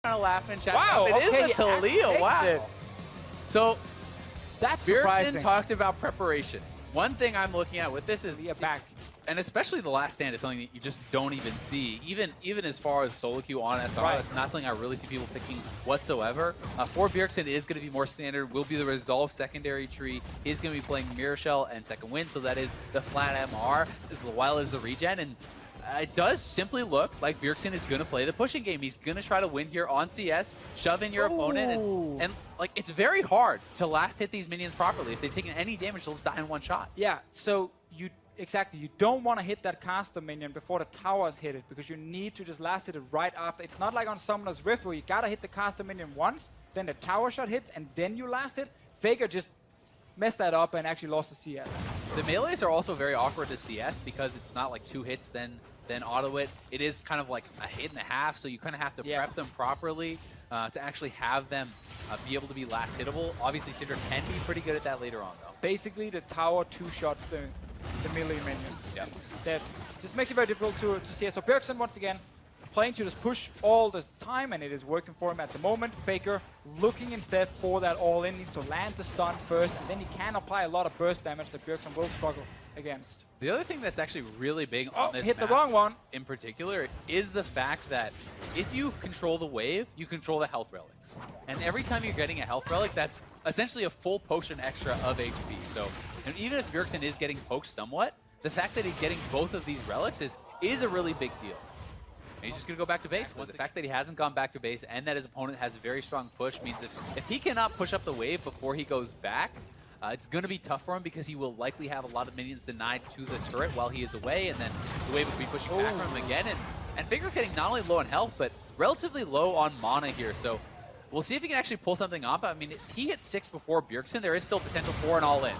kind of laughing, chat. Wow, It is okay, the Talia. Wow. it. So That's Bjergsen surprising. talked about preparation. One thing I'm looking at with this is back. and especially the last stand is something that you just don't even see. Even as far as solo queue on SR, that's not something I really see people picking whatsoever. For Bjergsen, it is going to be more standard, will be the Resolve secondary tree. He's going to be playing Mirror Shell and Second Wind, so that is the flat MR as well as the regen. And it does simply look like Bjergsen is going to play the pushing game. He's going to try to win here on CS, shove in your opponent, and like it's very hard to last hit these minions properly. If they've taken any damage, they'll just die in one shot. Yeah, so you don't want to hit that caster minion before the towers hit it, because you need to just last hit it right after. It's not like on Summoner's Rift where you gotta hit the caster minion once, then the tower shot hits, and then you last hit. Faker just messed that up and actually lost the CS. The melees are also very awkward to CS because it's not like 2 hits then auto it. It is kind of like a hit and a half, so you kind of have to prep them properly to actually have them be able to be last hittable. Obviously, Syndra can be pretty good at that later on, though. Basically, the tower 2-shots the melee minions. Yep. That just makes it very difficult to CS. So Bjergsen, once again, playing to just push all the time, and it is working for him at the moment. Faker looking instead for that all-in, needs to land the stun first, and then he can apply a lot of burst damage that Bjergsen will struggle against. The other thing that's actually really big on this hit map the wrong one. in particular is the fact that if you control the wave, you control the health relics. And every time you're getting a health relic, that's essentially a full potion extra of HP. So and even if Bjergsen is getting poked somewhat, the fact that he's getting both of these relics is a really big deal. And he's just going to go back to base. But the fact that he hasn't gone back to base and that his opponent has a very strong push means if he cannot push up the wave before he goes back, it's going to be tough for him because he will likely have a lot of minions denied to the turret while he is away, and then the wave will be pushing back from him again. And Faker's getting not only low on health, but relatively low on mana here. So we'll see if he can actually pull something up. I mean, if he hits 6 before Bjergsen, there is still potential for an all-in.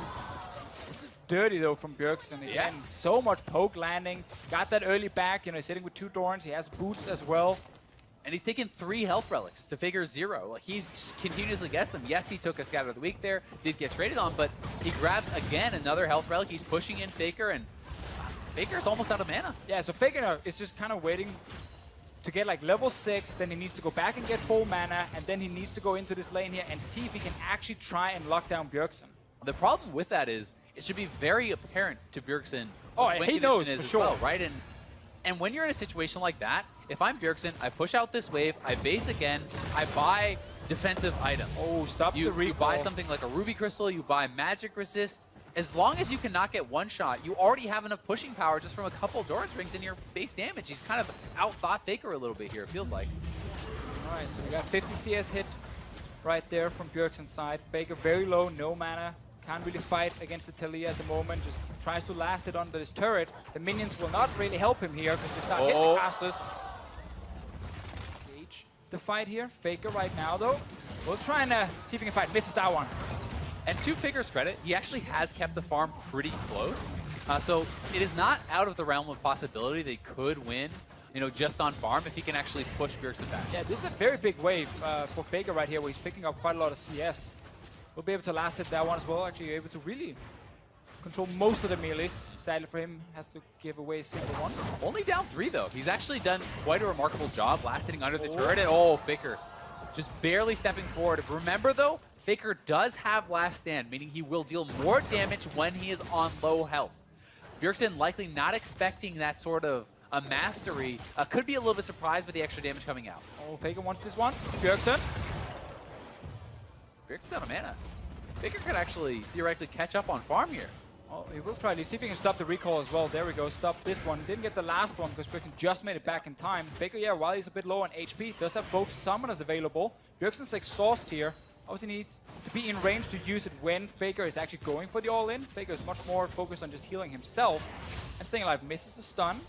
This is dirty, though, from Bjergsen. Again, so much poke landing. Got that early back. You know, he's sitting with 2 Dorns. He has boots as well. And he's taken 3 health relics to Faker's 0. Like, he continuously gets them. Yes, he took a Scatter of the Week there, did get traded on, but he grabs, again, another health relic. He's pushing in Faker, and Faker's almost out of mana. Yeah, so Faker is just kind of waiting to get like level 6, then he needs to go back and get full mana, and then he needs to go into this lane here and see if he can actually try and lock down Bjergsen. The problem with that is it should be very apparent to Bjergsen. Oh, he knows for sure. Well, right? And when you're in a situation like that, if I'm Bjergsen, I push out this wave, I base again, I buy defensive items. Oh, stop the recall. You buy something like a Ruby Crystal, you buy Magic Resist. As long as you cannot get one shot, you already have enough pushing power just from a couple Doran's rings in your base damage. He's kind of outthought Faker a little bit here, it feels like. All right, so we got 50 CS hit right there from Bjergsen's side. Faker very low, no mana. Can't really fight against the Talia at the moment. Just tries to last it under this turret. The minions will not really help him here because they start hitting the casters. Gauge the fight here. Faker right now, though. We'll try and see if he can fight. Misses that one. And to Faker's credit, he actually has kept the farm pretty close. So it is not out of the realm of possibility they could win, you know, just on farm if he can actually push Bjergsen back. Yeah, this is a very big wave for Faker right here, where he's picking up quite a lot of CS. We'll be able to last hit that one as well. Actually, able to really control most of the melees. Sadly for him, has to give away a single one. Only down 3, though. He's actually done quite a remarkable job last hitting under the turret. And, Faker just barely stepping forward. Remember, though, Faker does have last stand, meaning he will deal more damage when he is on low health. Bjergsen likely not expecting that sort of a mastery. Could be a little bit surprised by the extra damage coming out. Oh, Faker wants this one. Bjergsen's out of mana. Faker could actually theoretically catch up on farm here. Oh, he will try. Let's see if he can stop the recall as well. There we go. Stop this one. Didn't get the last one because Bjergsen just made it back in time. Faker, yeah, while he's a bit low on HP, does have both summoners available. Bjergsen's exhaust here. Obviously needs to be in range to use it when Faker is actually going for the all-in. Faker is much more focused on just healing himself and staying alive. Misses the stun.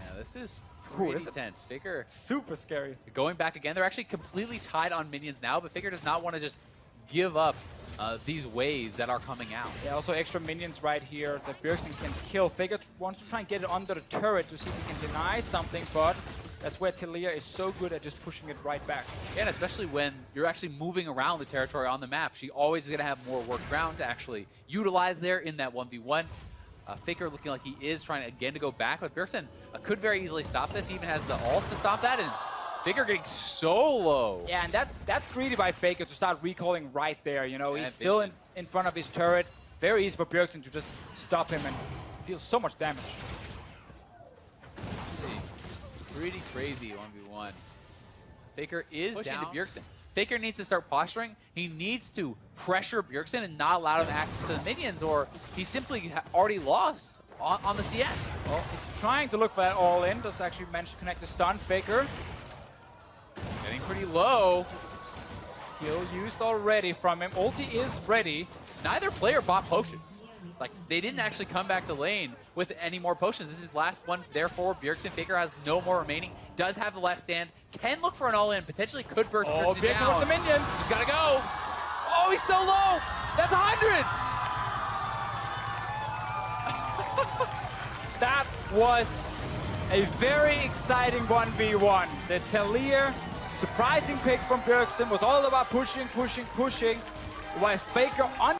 Yeah, this is pretty tense. Faker super scary. Going back again. They're actually completely tied on minions now, but Faker does not want to just give up these waves that are coming out. Yeah, also extra minions right here that Bjergsen can kill. Faker wants to try and get it under the turret to see if he can deny something, but that's where Talia is so good at just pushing it right back. Yeah, and especially when you're actually moving around the territory on the map, she always is going to have more work ground to actually utilize there in that 1v1. Faker looking like he is trying again to go back, but Bjergsen could very easily stop this. He even has the ult to stop that, and Faker getting so low. Yeah, and that's greedy by Faker to start recalling right there. You know, he's still in front of his turret. Very easy for Bjergsen to just stop him and deal so much damage. Pretty crazy 1v1. Faker is down to Bjergsen. Faker needs to start posturing. He needs to pressure Bjergsen and not allow him access to the minions, or he simply already lost on the CS. Well, he's trying to look for that all-in. Does actually manage to connect the stun. Faker Getting pretty low. kill used already from him. Ulti is ready. Neither player bought potions. Like, they didn't actually come back to lane with any more potions. This is last one, therefore, Bjergsen. Faker has no more remaining. Does have the last stand. Can look for an all-in. Potentially could burst Bjergsen Bjergsen down. with the minions. He's got to go. Oh, he's so low. That's 100. That was a very exciting 1v1. The Talir surprising pick from Bjergsen was all about pushing, pushing, pushing, while Faker on